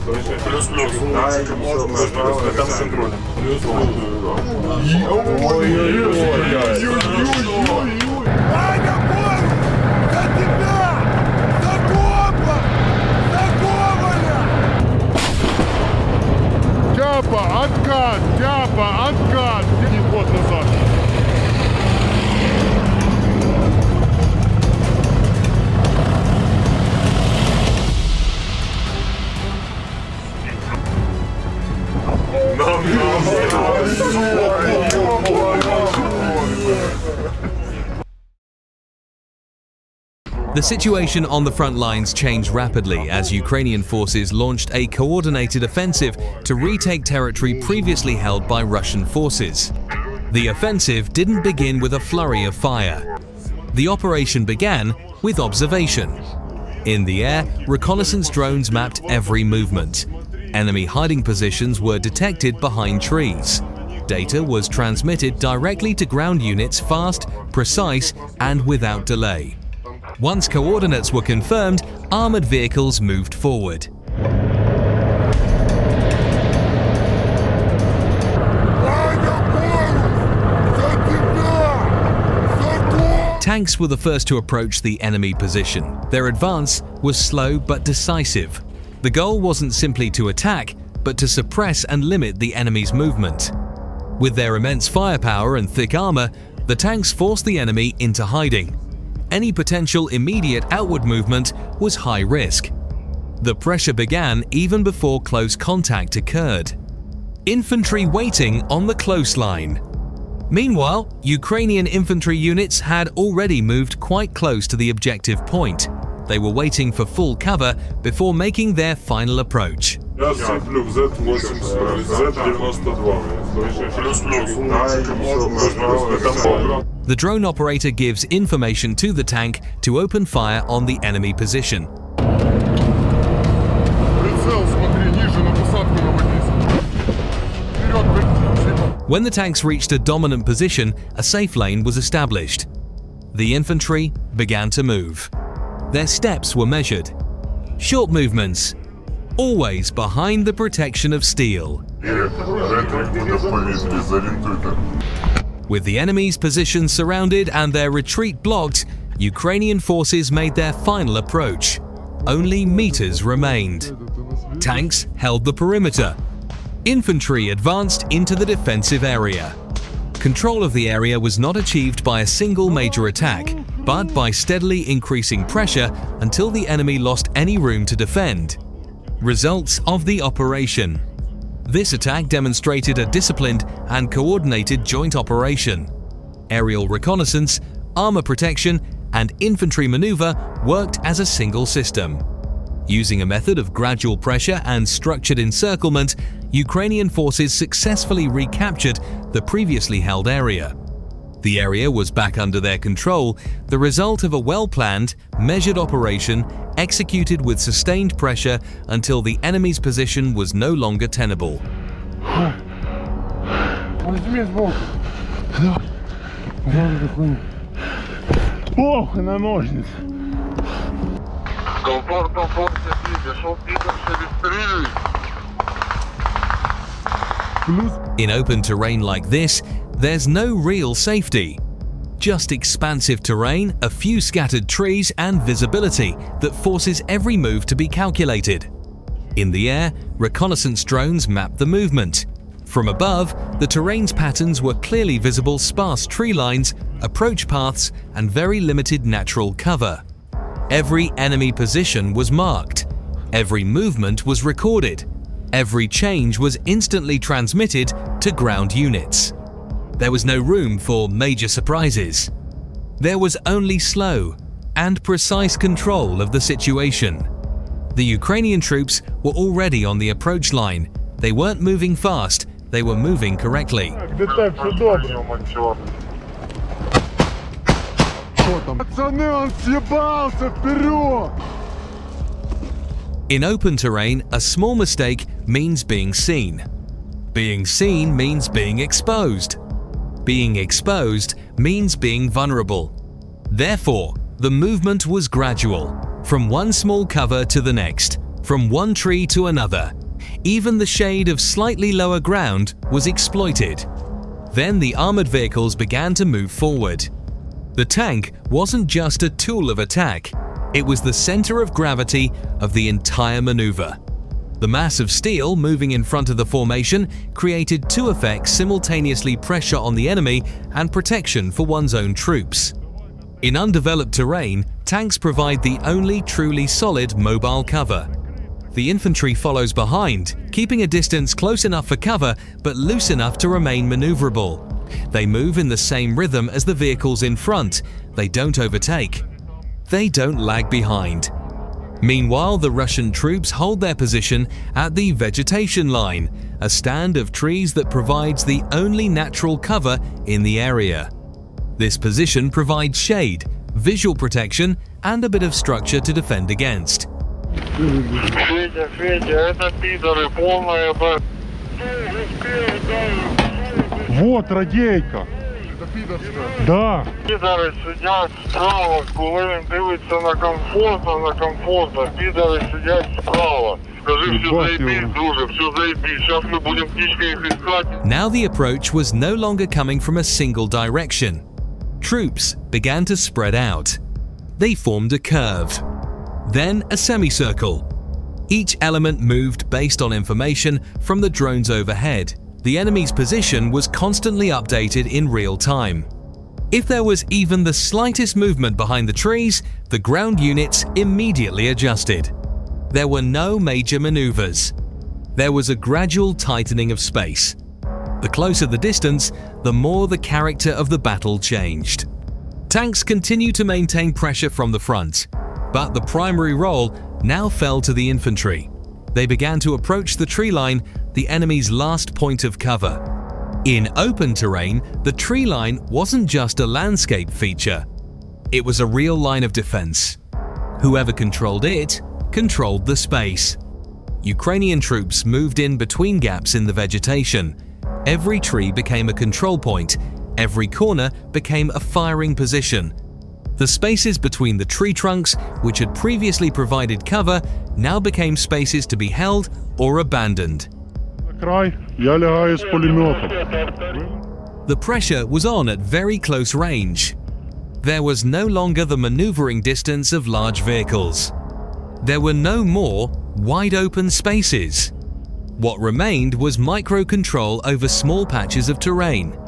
Плюс-плюс. Мы там с контролем. Аня, бой! За тебя! За Бога! За Коваля! Тяпа, откат! Тяпа, откат! И ход назад. The situation on the front lines changed rapidly as Ukrainian forces launched a coordinated offensive to retake territory previously held by Russian forces. The offensive didn't begin with a flurry of fire. The operation began with observation. In the air, reconnaissance drones mapped every movement. Enemy hiding positions were detected behind trees. Data was transmitted directly to ground units fast, precise, and without delay. Once coordinates were confirmed, armored vehicles moved forward. Tanks were the first to approach the enemy position. Their advance was slow but decisive. The goal wasn't simply to attack, but to suppress and limit the enemy's movement. With their immense firepower and thick armor, the tanks forced the enemy into hiding. Any potential immediate outward movement was high risk. The pressure began even before close contact occurred. Infantry waiting on the close line. Meanwhile, Ukrainian infantry units had already moved quite close to the objective point. They were waiting for full cover before making their final approach. The drone operator gives information to the tank to open fire on the enemy position. When the tanks reached a dominant position, a safe lane was established. The infantry began to move. Their steps were measured. Short movements, always behind the protection of steel. With the enemy's position surrounded and their retreat blocked, Ukrainian forces made their final approach. Only meters remained. Tanks held the perimeter. Infantry advanced into the defensive area. Control of the area was not achieved by a single major attack, but by steadily increasing pressure until the enemy lost any room to defend. Results of the operation. This attack demonstrated a disciplined and coordinated joint operation. Aerial reconnaissance, armor protection, and infantry maneuver worked as a single system. Using a method of gradual pressure and structured encirclement, Ukrainian forces successfully recaptured the previously held area. The area was back under their control, the result of a well-planned, measured operation executed with sustained pressure until the enemy's position was no longer tenable. In open terrain like this, there's no real safety. Just expansive terrain, a few scattered trees, and visibility that forces every move to be calculated. In the air, reconnaissance drones map the movement. From above, the terrain's patterns were clearly visible: sparse tree lines, approach paths, and very limited natural cover. Every enemy position was marked. Every movement was recorded. Every change was instantly transmitted to ground units. There was no room for major surprises. There was only slow and precise control of the situation. The Ukrainian troops were already on the approach line. They weren't moving fast, they were moving correctly. In open terrain, a small mistake means being seen. Being seen means being exposed. Being exposed means being vulnerable. Therefore, the movement was gradual, from one small cover to the next, From one tree to another, even the shade of slightly lower ground was exploited. Then the armored vehicles began to move forward. The tank wasn't just a tool of attack, it was the center of gravity of the entire maneuver. The mass of steel moving in front of the formation created two effects: simultaneously pressure on the enemy and protection for one's own troops. In undeveloped terrain, tanks provide the only truly solid mobile cover. The infantry follows behind, keeping a distance close enough for cover but loose enough to remain maneuverable. They move in the same rhythm as the vehicles in front. They don't overtake. They don't lag behind. Meanwhile, the Russian troops hold their position at the vegetation line, a stand of trees that provides the only natural cover in the area. This position provides shade, visual protection, and a bit of structure to defend against. Федя, это пидоры, полная б... Вот радейка. Это пидорская. Да. Пидоры сидят справа, коли він дивиться на комфортно. Пидоры сидят справа. Скажи, все заебись, друже, все заебись. Сейчас мы будем птичкой их искать. Now the approach was no longer coming from a single direction. Troops began to spread out. They formed a curve, then a semicircle. Each element moved based on information from the drones overhead. The enemy's position was constantly updated in real time. If there was even the slightest movement behind the trees, the ground units immediately adjusted. There were no major maneuvers. There was a gradual tightening of space. The closer the distance, the more the character of the battle changed. Tanks continued to maintain pressure from the front, but the primary role now fell to the infantry. They began to approach the tree line, the enemy's last point of cover. In open terrain, the tree line wasn't just a landscape feature. It was a real line of defense. Whoever controlled it, controlled the space. Ukrainian troops moved in between gaps in the vegetation. Every tree became a control point. Every corner became a firing position. The spaces between the tree trunks, which had previously provided cover, now became spaces to be held or abandoned. The pressure was on at very close range. There was no longer the maneuvering distance of large vehicles. There were no more wide-open spaces. What remained was micro-control over small patches of terrain.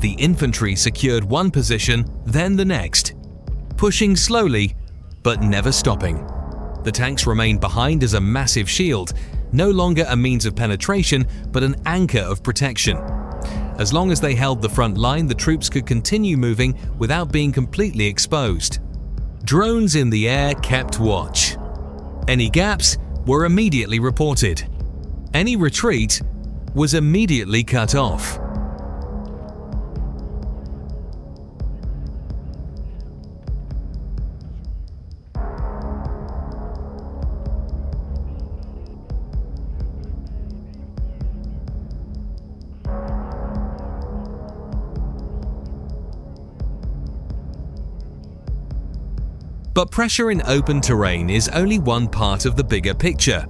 The infantry secured one position, then the next, pushing slowly, but never stopping. The tanks remained behind as a massive shield, no longer a means of penetration, but an anchor of protection. As long as they held the front line, the troops could continue moving without being completely exposed. Drones in the air kept watch. Any gaps were immediately reported. Any retreat was immediately cut off. But pressure in open terrain is only one part of the bigger picture.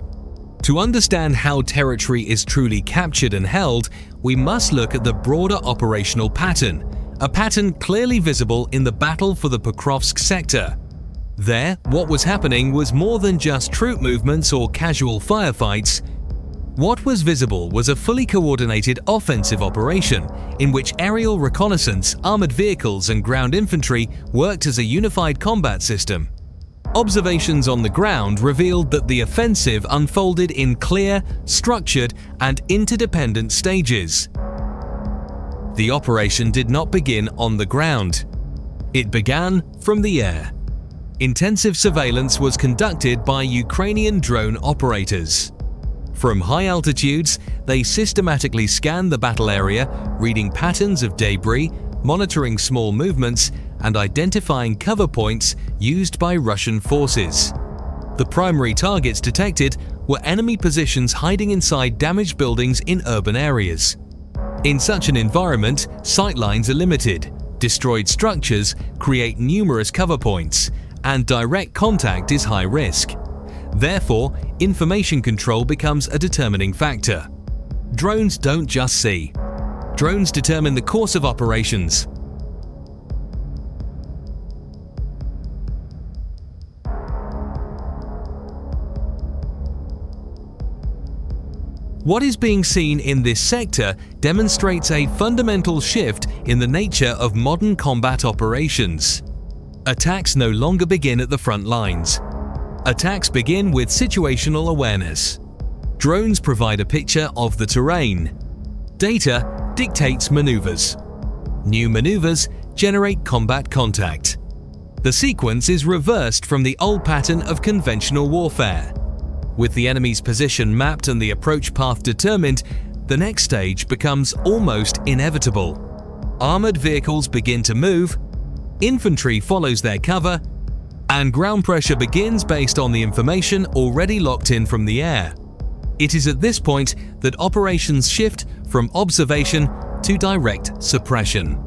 To understand how territory is truly captured and held, we must look at the broader operational pattern, a pattern clearly visible in the battle for the Pokrovsk sector. There, what was happening was more than just troop movements or casual firefights. What was visible was a fully coordinated offensive operation in which aerial reconnaissance, armored vehicles and ground infantry worked as a unified combat system. Observations on the ground revealed that the offensive unfolded in clear, structured and interdependent stages. The operation did not begin on the ground. It began from the air. Intensive surveillance was conducted by Ukrainian drone operators. From high altitudes, they systematically scanned the battle area, reading patterns of debris, monitoring small movements, and identifying cover points used by Russian forces. The primary targets detected were enemy positions hiding inside damaged buildings in urban areas. In such an environment, sightlines are limited, destroyed structures create numerous cover points, and direct contact is high risk. Therefore, information control becomes a determining factor. Drones don't just see. Drones determine the course of operations. What is being seen in this sector demonstrates a fundamental shift in the nature of modern combat operations. Attacks no longer begin at the front lines. Attacks begin with situational awareness. Drones provide a picture of the terrain. Data dictates maneuvers. New maneuvers generate combat contact. The sequence is reversed from the old pattern of conventional warfare. With the enemy's position mapped and the approach path determined, the next stage becomes almost inevitable. Armored vehicles begin to move, infantry follows their cover, and ground pressure begins based on the information already locked in from the air. It is at this point that operations shift from observation to direct suppression.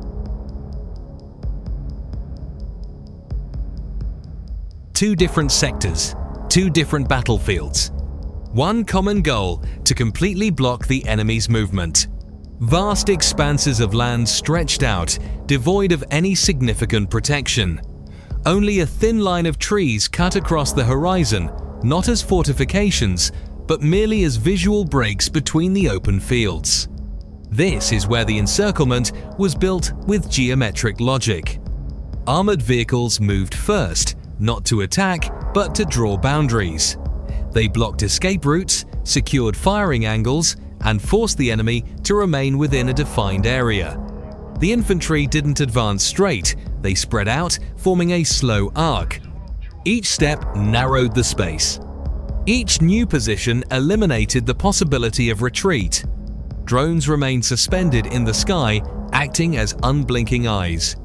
Two different sectors, two different battlefields. One common goal: to completely block the enemy's movement. Vast expanses of land stretched out, devoid of any significant protection. Only a thin line of trees cut across the horizon, not as fortifications, but merely as visual breaks between the open fields. This is where the encirclement was built with geometric logic. Armored vehicles moved first, not to attack, but to draw boundaries. They blocked escape routes, secured firing angles, and forced the enemy to remain within a defined area. The infantry didn't advance straight, they spread out, forming a slow arc. Each step narrowed the space. Each new position eliminated the possibility of retreat. Drones remained suspended in the sky, acting as unblinking eyes.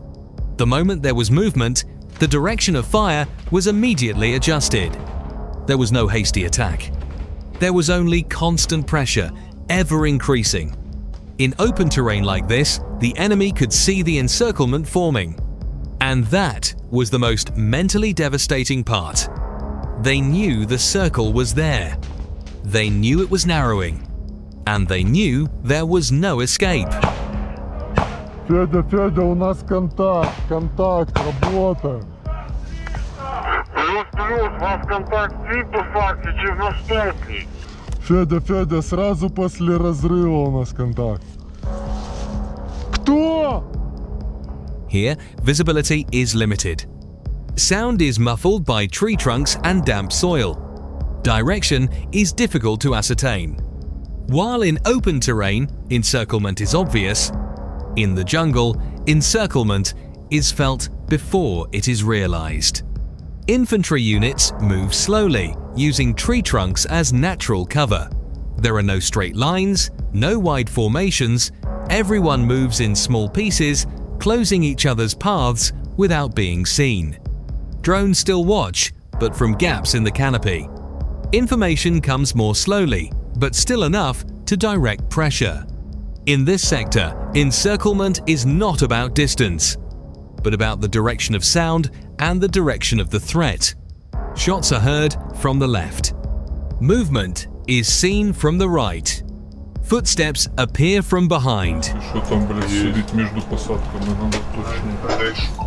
The moment there was movement, the direction of fire was immediately adjusted. There was no hasty attack. There was only constant pressure, ever increasing. In open terrain like this, the enemy could see the encirclement forming. And that was the most mentally devastating part. They knew the circle was there. They knew it was narrowing. And they knew there was no escape. Федя, у нас контакт, работа. Плюс, у вас контакт слит по факте, черностепный. Федя, сразу после разрыва у нас контакт. Кто? Here, visibility is limited. Sound is muffled by tree trunks and damp soil. Direction is difficult to ascertain. While in open terrain, encirclement is obvious, in the jungle, encirclement is felt before it is realized. Infantry units move slowly, using tree trunks as natural cover. There are no straight lines, no wide formations, everyone moves in small pieces, closing each other's paths without being seen. Drones still watch, but from gaps in the canopy. Information comes more slowly, but still enough to direct pressure. In this sector, encirclement is not about distance, but about the direction of sound and the direction of the threat. Shots are heard from the left. Movement is seen from the right. Footsteps appear from behind. Что там, блядь, сидит между посадками, надо точно.